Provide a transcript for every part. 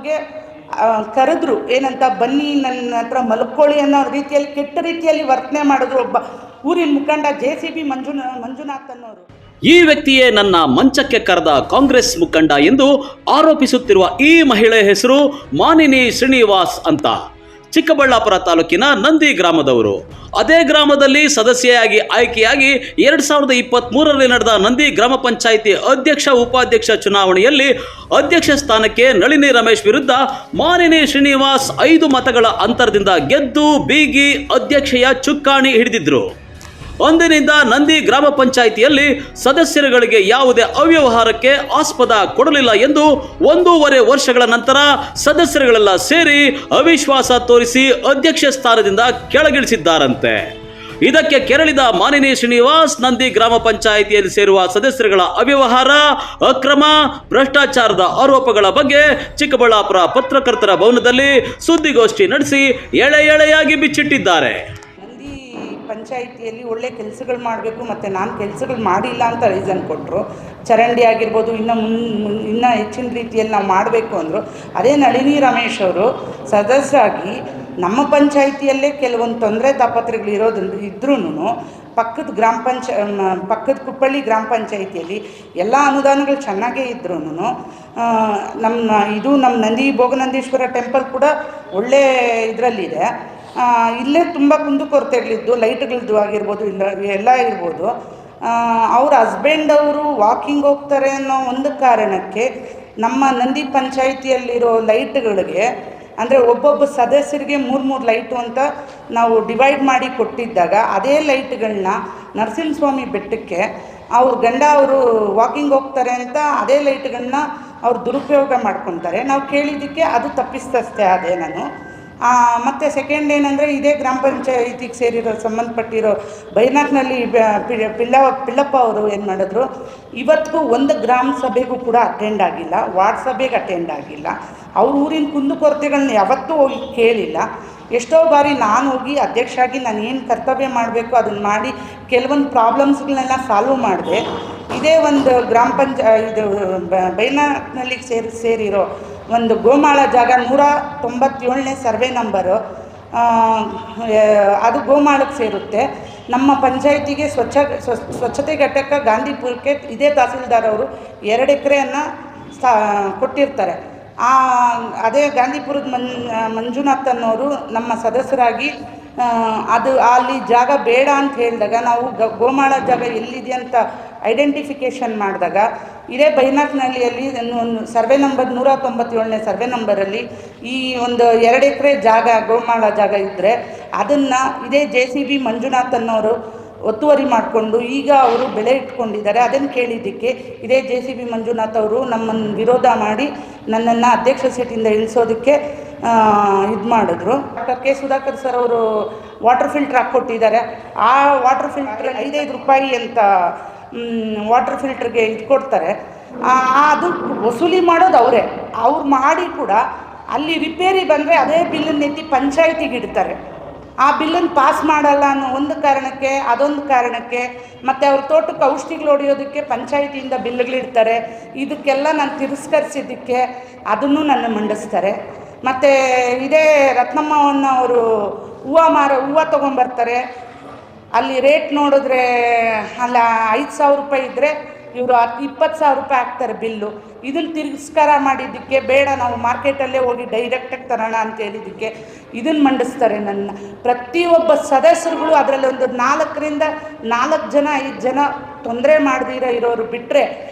ಬಗ್ಗೆ ಕರೆದ್ರು, ಏನಂತ ಬನ್ನಿ ನನ್ನ ಹತ್ರ ಮಲ್ಕೊಳ್ಳಿ ಅನ್ನೋ ರೀತಿಯಲ್ಲಿ ಕೆಟ್ಟ ರೀತಿಯಲ್ಲಿ ವರ್ತನೆ ಮಾಡಿದ್ರು ಒಬ್ಬ ಊರಿನ ಮುಖಂಡ JCB ಮಂಜುನಾಥ್ ಅನ್ನೋರು. ಈ ವ್ಯಕ್ತಿಯೇ ನನ್ನ ಮಂಚಕ್ಕೆ ಕರೆದ ಕಾಂಗ್ರೆಸ್ ಮುಖಂಡ ಎಂದು ಆರೋಪಿಸುತ್ತಿರುವ ಈ ಮಹಿಳೆ ಹೆಸರು ಮಾನಿನಿ ಶ್ರೀನಿವಾಸ್ ಅಂತ. ಚಿಕ್ಕಬಳ್ಳಾಪುರ ತಾಲೂಕಿನ ನಂದಿ ಗ್ರಾಮದವರು. ಅದೇ ಗ್ರಾಮದಲ್ಲಿ ಸದಸ್ಯೆಯಾಗಿ ಆಯ್ಕೆಯಾಗಿ 2023ರಲ್ಲಿ ನಡೆದ ನಂದಿ ಗ್ರಾಮ ಪಂಚಾಯಿತಿ ಅಧ್ಯಕ್ಷ ಉಪಾಧ್ಯಕ್ಷ ಚುನಾವಣೆಯಲ್ಲಿ ಅಧ್ಯಕ್ಷ ಸ್ಥಾನಕ್ಕೆ ನಳಿನಿ ರಮೇಶ್ ವಿರುದ್ಧ ಮಾನಿನಿ ಶ್ರೀನಿವಾಸ್ 5 ಮತಗಳ ಅಂತರದಿಂದ ಗೆದ್ದು ಬೀಗಿ ಅಧ್ಯಕ್ಷೆಯ ಚುಕ್ಕಾಣಿ ಹಿಡಿದಿದ್ರು. ಅಂದಿನಿಂದ ನಂದಿ ಗ್ರಾಮ ಪಂಚಾಯಿತಿಯಲ್ಲಿ ಸದಸ್ಯರುಗಳಿಗೆ ಯಾವುದೇ ಅವ್ಯವಹಾರಕ್ಕೆ ಆಸ್ಪದ ಕೊಡಲಿಲ್ಲ ಎಂದು 1.5 ವರ್ಷಗಳ ನಂತರ ಸದಸ್ಯರುಗಳೆಲ್ಲ ಸೇರಿ ಅವಿಶ್ವಾಸ ತೋರಿಸಿ ಅಧ್ಯಕ್ಷ ಸ್ಥಾನದಿಂದ ಕೆಳಗಿಳಿಸಿದ್ದಾರಂತೆ. ಇದಕ್ಕೆ ಕೆರಳಿದ ಮಾನಿನಿ ಶ್ರೀನಿವಾಸ್ ನಂದಿ ಗ್ರಾಮ ಪಂಚಾಯಿತಿಯಲ್ಲಿ ಸೇರುವ ಸದಸ್ಯರುಗಳ ಅವ್ಯವಹಾರ, ಅಕ್ರಮ, ಭ್ರಷ್ಟಾಚಾರದ ಆರೋಪಗಳ ಬಗ್ಗೆ ಚಿಕ್ಕಬಳ್ಳಾಪುರ ಪತ್ರಕರ್ತರ ಭವನದಲ್ಲಿ ಸುದ್ದಿಗೋಷ್ಠಿ ನಡೆಸಿ ಎಳೆಯಾಗಿ ಬಿಚ್ಚಿಟ್ಟಿದ್ದಾರೆ. ಪಂಚಾಯಿತಿಯಲ್ಲಿ ಒಳ್ಳೆ ಕೆಲಸಗಳು ಮಾಡಬೇಕು ಮತ್ತು ನಾನು ಕೆಲಸಗಳು ಮಾಡಿಲ್ಲ ಅಂತ ರೀಸನ್ ಕೊಟ್ಟರು. ಚರಂಡಿ ಆಗಿರ್ಬೋದು, ಇನ್ನೂ ಹೆಚ್ಚಿನ ರೀತಿಯಲ್ಲಿ ನಾವು ಮಾಡಬೇಕು ಅಂದರು. ಅದೇ ನಳಿನಿ ರಮೇಶ್ ಅವರು ಸದಸ್ಯರಾಗಿ ನಮ್ಮ ಪಂಚಾಯಿತಿಯಲ್ಲೇ ಕೆಲವೊಂದು ತೊಂದರೆ ತಾಪತ್ರೆಗಳು ಇದ್ರೂ ಪಕ್ಕದ ಕುಪ್ಪಳ್ಳಿ ಗ್ರಾಮ ಪಂಚಾಯಿತಿಯಲ್ಲಿ ಎಲ್ಲ ಅನುದಾನಗಳು ಚೆನ್ನಾಗೇ ಇದ್ರೂ ನಮ್ಮ ನಂದಿ ಭೋಗನಂದೀಶ್ವರ ಟೆಂಪಲ್ ಕೂಡ ಒಳ್ಳೆ ಇದರಲ್ಲಿದೆ. ಇಲ್ಲೇ ತುಂಬ ಕುಂದುಕೊರತೆಗಳಿದ್ದು, ಲೈಟ್ಗಳದ್ದು ಆಗಿರ್ಬೋದು, ಎಲ್ಲ ಇರ್ಬೋದು. ಅವ್ರ ಹಸ್ಬೆಂಡ್ ಅವರು ವಾಕಿಂಗ್ ಹೋಗ್ತಾರೆ ಅನ್ನೋ ಒಂದು ಕಾರಣಕ್ಕೆ ನಮ್ಮ ನಂದಿ ಪಂಚಾಯಿತಿಯಲ್ಲಿರೋ ಲೈಟ್ಗಳಿಗೆ ಅಂದರೆ ಒಬ್ಬೊಬ್ಬ ಸದಸ್ಯರಿಗೆ 3 ಲೈಟು ಅಂತ ನಾವು ಡಿವೈಡ್ ಮಾಡಿ ಕೊಟ್ಟಿದ್ದಾಗ ಅದೇ ಲೈಟ್ಗಳನ್ನ ನರಸಿಂಹಸ್ವಾಮಿ ಬೆಟ್ಟಕ್ಕೆ ಅವ್ರ ಗಂಡ ಅವರು ವಾಕಿಂಗ್ ಹೋಗ್ತಾರೆ ಅಂತ ಅದೇ ಲೈಟ್ಗಳನ್ನ ಅವ್ರು ದುರುಪಯೋಗ ಮಾಡ್ಕೊತಾರೆ. ನಾವು ಕೇಳಿದ್ದಕ್ಕೆ ಅದು ತಪ್ಪಿಸ್ತಷ್ಟೇ ಅದೇ ನಾನು. ಮತ್ತು ಸೆಕೆಂಡ್ ಏನಂದರೆ, ಇದೇ ಗ್ರಾಮ ಪಂಚಾಯಿತಿಗೆ ಸಂಬಂಧಪಟ್ಟಿರೋ ಬೈನಾಕ್ನಲ್ಲಿ ಪಿಳ್ಳಪ್ಪ ಅವರು ಏನು ಮಾಡಿದ್ರು, ಇವತ್ತಿಗೂ ಒಂದು ಗ್ರಾಮ ಸಭೆಗೂ ಕೂಡ ಅಟೆಂಡ್ ಆಗಿಲ್ಲ, ವಾರ್ಡ್ ಸಭೆಗೆ ಅಟೆಂಡ್ ಆಗಿಲ್ಲ. ಅವ್ರ ಊರಿನ ಕುಂದುಕೊರತೆಗಳನ್ನ ಯಾವತ್ತೂ ಹೋಗಿ ಕೇಳಿಲ್ಲ. ಎಷ್ಟೋ ಬಾರಿ ನಾನು ಹೋಗಿ ಅಧ್ಯಕ್ಷ ಆಗಿ ನಾನು ಏನು ಕರ್ತವ್ಯ ಮಾಡಬೇಕು ಅದನ್ನು ಮಾಡಿ ಕೆಲವೊಂದು ಪ್ರಾಬ್ಲಮ್ಸ್ಗಳನ್ನೆಲ್ಲ ಸಾಲ್ವ್ ಮಾಡಿದೆ. ಇದೇ ಒಂದು ಇದು ಬೈನಾಕ್ನಲ್ಲಿ ಸೇರಿರೋ ಒಂದು ಗೋಮಾಳ ಜಾಗ 197ನೇ ಸರ್ವೆ ನಂಬರು, ಅದು ಗೋಮಾಳಕ್ಕೆ ಸೇರುತ್ತೆ. ನಮ್ಮ ಪಂಚಾಯಿತಿಗೆ ಸ್ವಚ್ಛತೆ ಘಟಕ ಗಾಂಧಿಪುರಕ್ಕೆ ಇದೇ ತಹಸೀಲ್ದಾರ್ ಅವರು 2 ಎಕರೆಯನ್ನು ಕೊಟ್ಟಿರ್ತಾರೆ. ಅದೇ ಗಾಂಧಿಪುರದ ಮಂಜುನಾಥ್ ಅನ್ನೋರು ನಮ್ಮ ಸದಸ್ಯರಾಗಿ ಅಲ್ಲಿ ಜಾಗ ಬೇಡ ಅಂತ ಹೇಳಿದಾಗ ನಾವು ಗೋಮಾಳ ಜಾಗ ಎಲ್ಲಿದೆ ಅಂತ ಐಡೆಂಟಿಫಿಕೇಷನ್ ಮಾಡಿದಾಗ ಇದೇ ಬೈನಾಕ್ನಹಳ್ಳಿಯಲ್ಲಿ ಒಂದು ಸರ್ವೆ ನಂಬರ್ 197ನೇ ಸರ್ವೆ ನಂಬರಲ್ಲಿ ಈ ಒಂದು 2 ಎಕರೆ ಜಾಗ ಗೋಮಾಳ ಜಾಗ ಇದ್ದರೆ ಅದನ್ನು ಇದೇ JCB ಮಂಜುನಾಥ್ ಅನ್ನೋರು ಒತ್ತುವರಿ ಮಾಡಿಕೊಂಡು ಈಗ ಅವರು ಬೆಲೆ ಇಟ್ಕೊಂಡಿದ್ದಾರೆ. ಅದನ್ನು ಕೇಳಿದ್ದಕ್ಕೆ ಇದೇ JCB ಮಂಜುನಾಥ್ ಅವರು ನಮ್ಮನ್ನು ವಿರೋಧ ಮಾಡಿ ನನ್ನನ್ನು ಅಧ್ಯಕ್ಷ ಸೀಟಿಂದ ಇಳಿಸೋದಕ್ಕೆ ಇದು ಮಾಡಿದ್ರು. ಡಾಕ್ಟರ್ ಸುಧಾಕರ್ ಸರ್ ಅವರು ವಾಟರ್ ಫಿಲ್ಟ್ರ್ ಹಾಕ್ಕೊಟ್ಟಿದ್ದಾರೆ. ಆ ವಾಟರ್ ಫಿಲ್ಟ್ರ್ 5 ರೂಪಾಯಿ ಅಂತ ವಾಟರ್ ಫಿಲ್ಟ್ರಿಗೆ ಇದು ಕೊಡ್ತಾರೆ. ಅದು ವಸೂಲಿ ಮಾಡೋದು ಅವರೇ. ಅವ್ರು ಮಾಡಿ ಕೂಡ ಅಲ್ಲಿ ರಿಪೇರಿ ಬಂದರೆ ಅದೇ ಬಿಲ್ಲನ್ನು ಎತ್ತಿ ಪಂಚಾಯಿತಿಗೆ ಇಡ್ತಾರೆ. ಆ ಬಿಲ್ಲನ್ನು ಪಾಸ್ ಮಾಡಲ್ಲ ಅನ್ನೋ ಒಂದು ಕಾರಣಕ್ಕೆ, ಅದೊಂದು ಕಾರಣಕ್ಕೆ, ಮತ್ತು ಅವ್ರ ತೋಟಕ್ಕೆ ಔಷಧಿಗಳು ಹೊಡೆಯೋದಕ್ಕೆ ಪಂಚಾಯಿತಿಯಿಂದ ಬಿಲ್ಗಳಿಡ್ತಾರೆ. ಇದಕ್ಕೆಲ್ಲ ನಾನು ತಿರಸ್ಕರಿಸಿದ್ದಕ್ಕೆ ಅದನ್ನು ನನ್ನ ಮಂಡಿಸ್ತಾರೆ. ಮತ್ತು ಇದೇ ರತ್ನಮ್ಮವನ್ನು ಅವರು ಹೂವು ತೊಗೊಂಬರ್ತಾರೆ. ಅಲ್ಲಿ ರೇಟ್ ನೋಡಿದ್ರೆ ಅಲ್ಲ 5,000 ರೂಪಾಯಿ ಇದ್ದರೆ ಇವರು 20,000 ರೂಪಾಯಿ ಹಾಕ್ತಾರೆ ಬಿಲ್ಲು. ಇದನ್ನು ತಿರಸ್ಕಾರ ಮಾಡಿದ್ದಕ್ಕೆ ಬೇಡ, ನಾವು ಮಾರ್ಕೆಟಲ್ಲೇ ಹೋಗಿ ಡೈರೆಕ್ಟಾಗಿ ತರೋಣ ಅಂತ ಹೇಳಿದ್ದಕ್ಕೆ ಇದನ್ನು ಮಂಡಿಸ್ತಾರೆ ನನ್ನ. ಪ್ರತಿಯೊಬ್ಬ ಸದಸ್ಯರುಗಳು ಅದರಲ್ಲಿ ಒಂದು 4 ಜನ 5 ಜನ ತೊಂದರೆ ಇರೋರು ಬಿಟ್ಟರೆ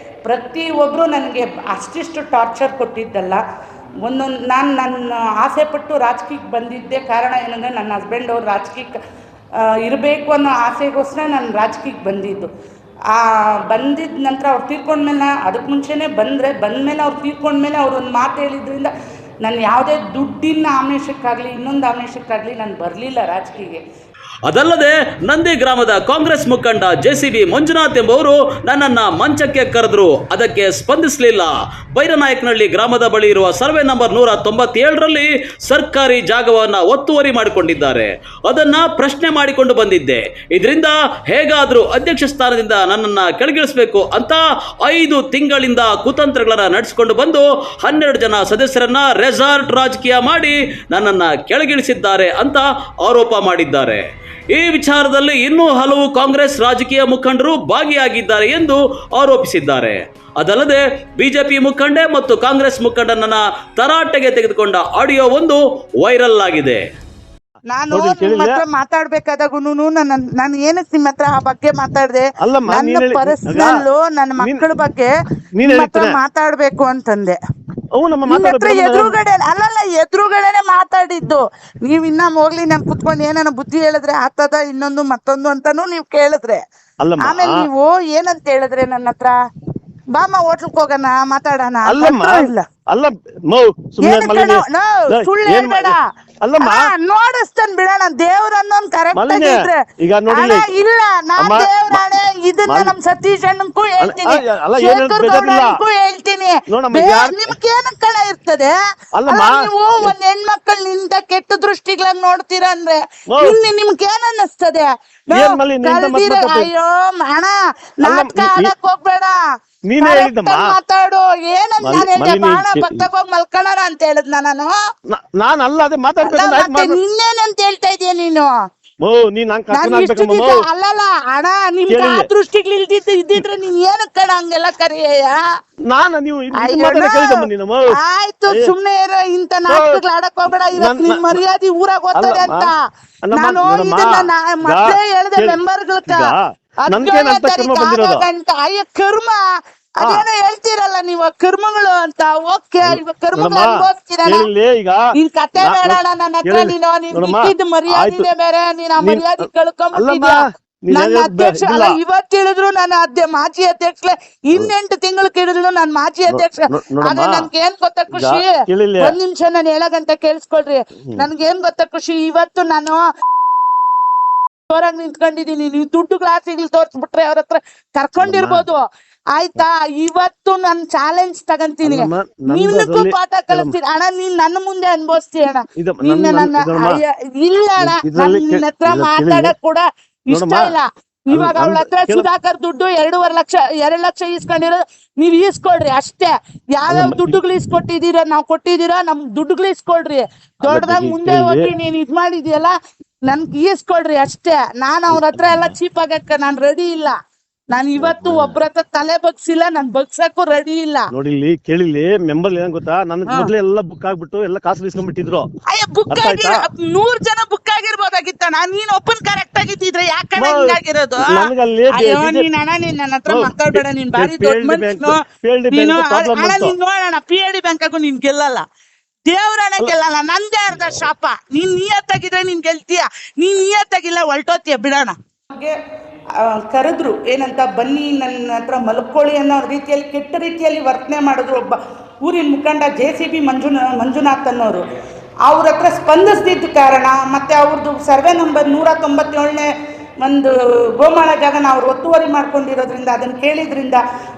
ಪ್ರತಿಯೊಬ್ಬರು ನನಗೆ ಅಷ್ಟಿಷ್ಟು ಟಾರ್ಚರ್ ಕೊಟ್ಟಿದ್ದಲ್ಲ. ನನ್ನ ಆಸೆಪಟ್ಟು ರಾಜಕೀಯಕ್ಕೆ ಬಂದಿದ್ದೆ. ಕಾರಣ ಏನಂದರೆ ನನ್ನ ಹಸ್ಬೆಂಡ್ ಅವರು ರಾಜಕೀಯಕ್ಕೆ ಇರಬೇಕು ಅನ್ನೋ ಆಸೆಗೋಸ್ಕರ ನಾನು ರಾಜಕೀಯಕ್ಕೆ ಬಂದಿದ್ದು. ಬಂದಿದ್ದ ನಂತರ ಅವ್ರು ತೀರ್ಕೊಂಡ್ಮೇಲೆ, ಅದಕ್ಕೆ ಮುಂಚೆನೇ ಬಂದಮೇಲೆ ಅವ್ರು ತೀರ್ಕೊಂಡ್ಮೇಲೆ ಅವ್ರು ಒಂದು ಮಾತು ಹೇಳಿದ್ರಿಂದ ನಾನು ಯಾವುದೇ ದುಡ್ಡಿನ ಆಮಿಷಕ್ಕಾಗಲಿ ಇನ್ನೊಂದು ಆಮಿಷಕ್ಕಾಗಲಿ ನಾನು ಬರಲಿಲ್ಲ ರಾಜಕೀಯಕ್ಕೆ. ಅದಲ್ಲದೆ ನಂದಿ ಗ್ರಾಮದ ಕಾಂಗ್ರೆಸ್ ಮುಖಂಡ ಜೆಸಿಬಿ ಮಂಜುನಾಥ್ ಎಂಬುವರು ನನ್ನನ್ನ ಮಂಚಕ್ಕೆ ಕರೆದ್ರು. ಅದಕ್ಕೆ ಸ್ಪಂದಿಸಲಿಲ್ಲ. ಬೈರನಾಯಕನಹಳ್ಳಿ ಗ್ರಾಮದ ಬಳಿ ಇರುವ ಸರ್ವೆ ನಂಬರ್ 197ರಲ್ಲಿ ಸರ್ಕಾರಿ ಜಾಗವನ್ನ ಒತ್ತುವರಿ ಮಾಡಿಕೊಂಡಿದ್ದಾರೆ. ಅದನ್ನ ಪ್ರಶ್ನೆ ಮಾಡಿಕೊಂಡು ಬಂದಿದ್ದೆ. ಇದರಿಂದ ಹೇಗಾದ್ರೂ ಅಧ್ಯಕ್ಷ ಸ್ಥಾನದಿಂದ ನನ್ನನ್ನ ಕೆಳಗಿಳಿಸಬೇಕು ಅಂತ 5 ತಿಂಗಳಿಂದ ಕುತಂತ್ರಗಳನ್ನ ನಡೆಸಿಕೊಂಡು ಬಂದು 12 ಜನ ಸದಸ್ಯರನ್ನ ರೆಸಾರ್ಟ್ ರಾಜಕೀಯ ಮಾಡಿ ನನ್ನನ್ನ ಕೆಳಗಿಳಿಸಿದ್ದಾರೆ ಅಂತ ಆರೋಪ ಮಾಡಿದ್ದಾರೆ. ಈ ವಿಚಾರದಲ್ಲಿ ಇನ್ನೂ ಹಲವು ಕಾಂಗ್ರೆಸ್ ರಾಜಕೀಯ ಮುಖಂಡರು ಭಾಗಿಯಾಗಿದ್ದಾರೆ ಎಂದು ಆರೋಪಿಸಿದ್ದಾರೆ. ಅದಲ್ಲದೆ ಬಿಜೆಪಿ ಮುಖಂಡೆ ಮತ್ತು ಕಾಂಗ್ರೆಸ್ ಮುಖಂಡನನ್ನ ತರಾಟೆಗೆ ತೆಗೆದುಕೊಂಡ ಆಡಿಯೋ ಒಂದು ವೈರಲ್ ಆಗಿದೆ. ನಾನು ನಿಮ್ಮ ಹತ್ರ ಮಾತಾಡ್ಬೇಕಾದಾಗೂನು ನಾನು ಏನಕ್ಕೆ ನಿಮ್ಮ ಹತ್ರ ಆ ಬಗ್ಗೆ ಮಾತಾಡ್ದೆ, ನನ್ನ ಪರ್ಸನಲ್ ನನ್ನ ಮಕ್ಕಳ ಬಗ್ಗೆ ನಿಮ್ಮ ಹತ್ರ ಮಾತಾಡ್ಬೇಕು ಅಂತಂದೆ. ಎದುರುಗಡೆ ಎದುರುಗಡೆನೆ ಮಾತಾಡಿದ್ದು. ನೀವ್ ಇನ್ನ ಹೋಗ್ಲಿ ನಾನು ಕುತ್ಕೊಂಡು ಏನಾನ ಬುದ್ಧಿ ಹೇಳಿದ್ರೆ ಆತದ ಇನ್ನೊಂದು ಮತ್ತೊಂದು ಅಂತಾನು ನೀವ್ ಕೇಳಿದ್ರೆ, ಆಮೇಲೆ ನೀವು ಏನಂತ ಹೇಳಿದ್ರೆ ನನ್ನ ಹತ್ರ ಬಾಮ ಹೋಟ್ಲಕ್ ಹೋಗೋಣ ಮಾತಾಡೋಣ ಇಲ್ಲ. ಸುಳ್ಳು ಹೇಳ್ಬೇಡ, ನೋಡಿಸ್ತಾನ ಬಿಡೋಣ. ದೇವ್ರ ಅನ್ನೋನ್ ಕರೆಕ್ಟ್ ಆಗಿದ್ರೆ ಇಲ್ಲ, ನಾನ್ ದೇವ್ರಾಣೆ ಇದನ್ನ ನಮ್ ಸತೀಶ್ ಅಣ್ಣನ್ಗೂ ಹೇಳ್ತೀನಿ, ಶೇಖರ್ ಗೌಡನ್ಗೂ ಹೇಳ್ತೀನಿ. ನಿಮ್ಗೆ ಏನಕ್ ಕಣ ಇರ್ತದೆ? ನೀವು ಒಂದ್ ಹೆಣ್ಮಕ್ಳು ನಿಂತ ಕೆಟ್ಟ ದೃಷ್ಟಿಗಳನ್ನ ನೋಡ್ತೀರ ಅಂದ್ರೆ ನಿಮ್ಗೆ ಏನ್ ಅನ್ನಿಸ್ತದೆ? ಅಯ್ಯೋ ಅಣ್ಣ ನಾಟಕ ಆಡಕ್ ಹೋಗ್ಬೇಡ, ಮಾತಾಡು. ಏನಂತ ಬಾಣ ಭಕ್ತಕ್ ಹೋಗಿ ಮಲ್ಕೊಳ್ಳೋಣ ಅಂತ ಹೇಳಿದ್ನ ನಾನು. ನಿನ್ನೇನಂತ ಹೇಳ್ತಾ ಇದೀಯ ನೀನು? ಅಲ್ಲಲ್ಲ ಅಣ್ಣ, ನಿಮ್ಗೆ ಆ ದೃಷ್ಟಿಗಳು ಇದ್ದಿದ್ರೆ ನೀನ್ ಏನಕ್ ಕಣ ಹಂಗೆಲ್ಲ ಕರಿಯ? ಆಯ್ತು ಸುಮ್ನೆ ಇಂತ ನಾಟಕಗಳು ಆಡಕ್ ಹೋಗ್ಬೇಡ. ಇವತ್ತು ನಿಮ್ ಮರ್ಯಾದೆ ಊರಾಗ ಹೋಗ್ತದೆ ಅಂತ ನಾನು ಇದನ್ನ ಮತ್ತೆ ಹೇಳ್ದೆ ಮೆಂಬರ್ಗಳ್ಕ. ಅಯ್ಯ ಕರ್ಮ ಅದೇನೋ ಹೇಳ್ತೀರಲ್ಲ ನೀವು ಕರ್ಮಗಳು ಅಂತ. ಓಕೆ, ಇವಾಗ ಕರ್ಮಗಳು ಅನ್ಭವಿಸ್ತೀರ. ನಿನ್ ಕತೆ ಬೇಡ ನನ್ನ ಹತ್ರ. ನೀನು ನಿನ್ ಮರ್ಯಾದೆ ಬೇರೆ, ನೀನ್ ಆ ಮರ್ಯಾದೆ ಕಳ್ಕೊಂಡ್ಬಿಟ್ಟಿದ್ಯಾ. ನನ್ನ ಅಧ್ಯಕ್ಷ ಅಲ್ಲ, ಇವತ್ತು ಹೇಳಿದ್ರು ನನ್ನ ಮಾಜಿ ಅಧ್ಯಕ್ಷ, 8 ತಿಂಗಳು ಕೇಳಿದ್ರು ನಾನು ಮಾಜಿ ಅಧ್ಯಕ್ಷ. ಆದ್ರೆ ನನ್ಗೆ ಏನ್ ಗೊತ್ತಾ ಖುಷಿ, ಒಂದ್ ನಿಮಿಷ ನಾನು ಹೇಳಗಂತ ಕೇಳಿಸ್ಕೊಳ್ರಿ. ನನ್ಗೆ ಏನ್ ಗೊತ್ತಾ ಖುಷಿ, ಇವತ್ತು ನಾನು ಜೋರಾಗಿ ನಿಂತ್ಕೊಂಡಿದೀನಿ. ನೀವು ದುಡ್ಡು ಗ್ಲಾಸಿಗಳು ತೋರ್ಸ್ಬಿಟ್ರೆ ಅವ್ರ ಹತ್ರ ಕರ್ಕೊಂಡಿರ್ಬೋದು, ಆಯ್ತಾ? ಇವತ್ತು ನನ್ ಚಾಲೆಂಜ್ ತಗಂತೀನಿ, ನಿನ್ನಕ್ಕೂ ಪಾಠ ಕಲಿಸ್ತೀನಿ ಅಣ್ಣ. ನೀನ್ ನನ್ನ ಮುಂದೆ ಅನ್ಭವಿಸ್ತೀಯ ಅಣ್ಣ. ಇಲ್ಲ ಅಣ್ಣ, ನಿನ್ನ ಹತ್ರ ಮಾತಾಡಕ್ ಕೂಡ ಇಷ್ಟ ಇಲ್ಲ. ಇವಾಗ ಅವಳ ಹತ್ರ ಸುಧಾಕರ್ ದುಡ್ಡು 2 ಲಕ್ಷ ಈಸ್ಕೊಂಡಿರೋದು ನೀವ್ ಈಸ್ಕೊಳ್ರಿ ಅಷ್ಟೇ. ಯಾವ್ಯಾವ ದುಡ್ಡುಗಳು ಈಸ್ಕೊಟ್ಟಿದೀರ, ನಾವ್ ಕೊಟ್ಟಿದೀರ, ನಮ್ ದುಡ್ಡುಗಳು ಈಸ್ಕೊಳ್ರಿ. ದೊಡ್ಡದಾಗ ಮುಂದೆ ಹೋಗಿ ನೀನ್ ಇದ್ ಮಾಡಿದ್ಯಲ್ಲ, ನನ್ಗೆ ಈಸ್ಕೊಳ್ರಿ ಅಷ್ಟೇ. ನಾನ್ ಅವ್ರ ಹತ್ರ ಎಲ್ಲ ಚೀಪ್ ಆಗಕ್ಕ ನಾನ್ ರೆಡಿ ಇಲ್ಲ. ನಾನು ಇವತ್ತು ಒಬ್ರ ಹತ್ರ ತಲೆ ಬಗ್ಸಿಲ್ಲ, ನಾನ್ ಬಗ್ಸಕ್ಕೂ ರೆಡಿ ಇಲ್ಲ. ನೋಡಿ ಕೇಳಿಲಿ ಮೆಂಬರ್ ಏನ್ ಗೊತ್ತಾ, ನನ್ ಮೊದ್ಲೇ ಎಲ್ಲ ಬುಕ್ ಆಗ್ಬಿಟ್ಟು ಎಲ್ಲ ಕಾಸು ಇಸ್ಕೊಂಡ್ಬಿಟ್ಟಿದ್ರು. ಅಯ್ಯ ಬುಕ್ ಆಗಿ 100 ಜನ ಬುಕ್ ಆಗಿರ್ಬೋದಾಗಿತ್ತ. ನೀನ್ ಓಪನ್ ಕರೆಕ್ಟ್ ಆಗಿದ್ರೆ ಯಾಕೆ ಹಿಂಗಾಗಿರೋದು? ಅಯ್ಯೋ ನೀನ್ ಅಣ್ಣ, ನೀನ್ ನನ್ನ ಹತ್ರ ಮಾತಾಡ್ಬೇಡ. ನೀನ್ ಬಾರಿ ದೊಡ್ಡ ಮನುಷ್ಯನು ನೀನು. ಅಣ್ಣ ನೀನ್ ನೋಡೋಣ, PID ಬ್ಯಾಂಕಾಗೂ ನೀನ್ ಗೆಲ್ಲಲ್ಲ, ದೇವ್ರಣ್ಣ ಗೆಲ್ಲಲ್ಲ. ನಂದೇ ಅರ್ಧ ಶಾಪ. ನೀನ್ ನಿಯತ್ತಾಗಿದ್ರೆ ನೀನ್ ಗೆಲ್ತೀಯ, ನೀನ್ ನಿಯತ್ತಾಗಿಲ್ಲ ಹೊಲ್ಟೋತೀಯ ಬಿಡೋಣ. ಕರೆದ್ರು ಏನಂತ, ಬನ್ನಿ ನನ್ನ ಹತ್ರ ಮಲ್ಕೊಳ್ಳಿ ಅನ್ನೋ ರೀತಿಯಲ್ಲಿ ಕೆಟ್ಟ ರೀತಿಯಲ್ಲಿ ವರ್ತನೆ ಮಾಡಿದ್ರು ಒಬ್ಬ ಊರಿನ ಮುಖಂಡ JCB ಮಂಜುನಾಥ್ ಅನ್ನೋರು. ಅವ್ರ ಹತ್ರ ಸ್ಪಂದಿಸ್ದಿದ್ದ ಕಾರಣ ಮತ್ತು ಅವ್ರದ್ದು ಸರ್ವೆ ನಂಬರ್ 197ನೇ ಒಂದು ಗೋಮಾಳ ಜಾಗನ ಅವ್ರು ಒತ್ತುವರಿ ಮಾಡ್ಕೊಂಡಿರೋದ್ರಿಂದ, ಅದನ್ನು ಕೇಳಿದ್ರಿಂದ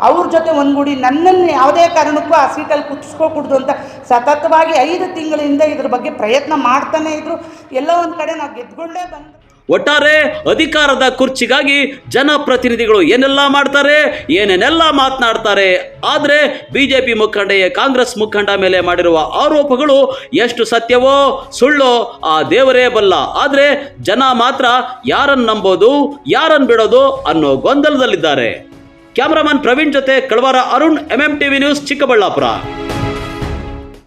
ಅವ್ರ ಜೊತೆ ಒಂದ್ಗೂಡಿ ನನ್ನನ್ನು ಯಾವುದೇ ಕಾರಣಕ್ಕೂ ಆ ಸೀಟಲ್ಲಿ ಕುತ್ಸ್ಕೋಕೂಡ್ದು ಅಂತ ಸತತವಾಗಿ 5 ತಿಂಗಳಿಂದ ಇದ್ರ ಬಗ್ಗೆ ಪ್ರಯತ್ನ ಮಾಡ್ತಾನೆ ಇದ್ರು. ಎಲ್ಲೋ ಒಂದು ಕಡೆ ನಾವು ಗೆದ್ಕೊಂಡೇ ಬಂದು. ಒಟ್ಟಾರೆ ಅಧಿಕಾರದ ಕುರ್ಚಿಗಾಗಿ ಜನಪ್ರತಿನಿಧಿಗಳು ಏನೆಲ್ಲ ಮಾಡ್ತಾರೆ, ಏನೇನೆಲ್ಲ ಮಾತನಾಡ್ತಾರೆ. ಆದರೆ ಬಿಜೆಪಿ ಮುಖಂಡೆಯೇ ಕಾಂಗ್ರೆಸ್ ಮುಖಂಡ ಮೇಲೆ ಮಾಡಿರುವ ಆರೋಪಗಳು ಎಷ್ಟು ಸತ್ಯವೋ ಸುಳ್ಳೋ ಆ ದೇವರೇ ಬಲ್ಲ. ಆದರೆ ಜನ ಮಾತ್ರ ಯಾರನ್ನು ನಂಬೋದು, ಯಾರನ್ನು ಬಿಡೋದು ಅನ್ನೋ ಗೊಂದಲದಲ್ಲಿದ್ದಾರೆ. ಕ್ಯಾಮರಾಮನ್ ಪ್ರವೀಣ್ ಜೊತೆ ಕಳವಾರ ಅರುಣ್, MMTV ನ್ಯೂಸ್, ಚಿಕ್ಕಬಳ್ಳಾಪುರ.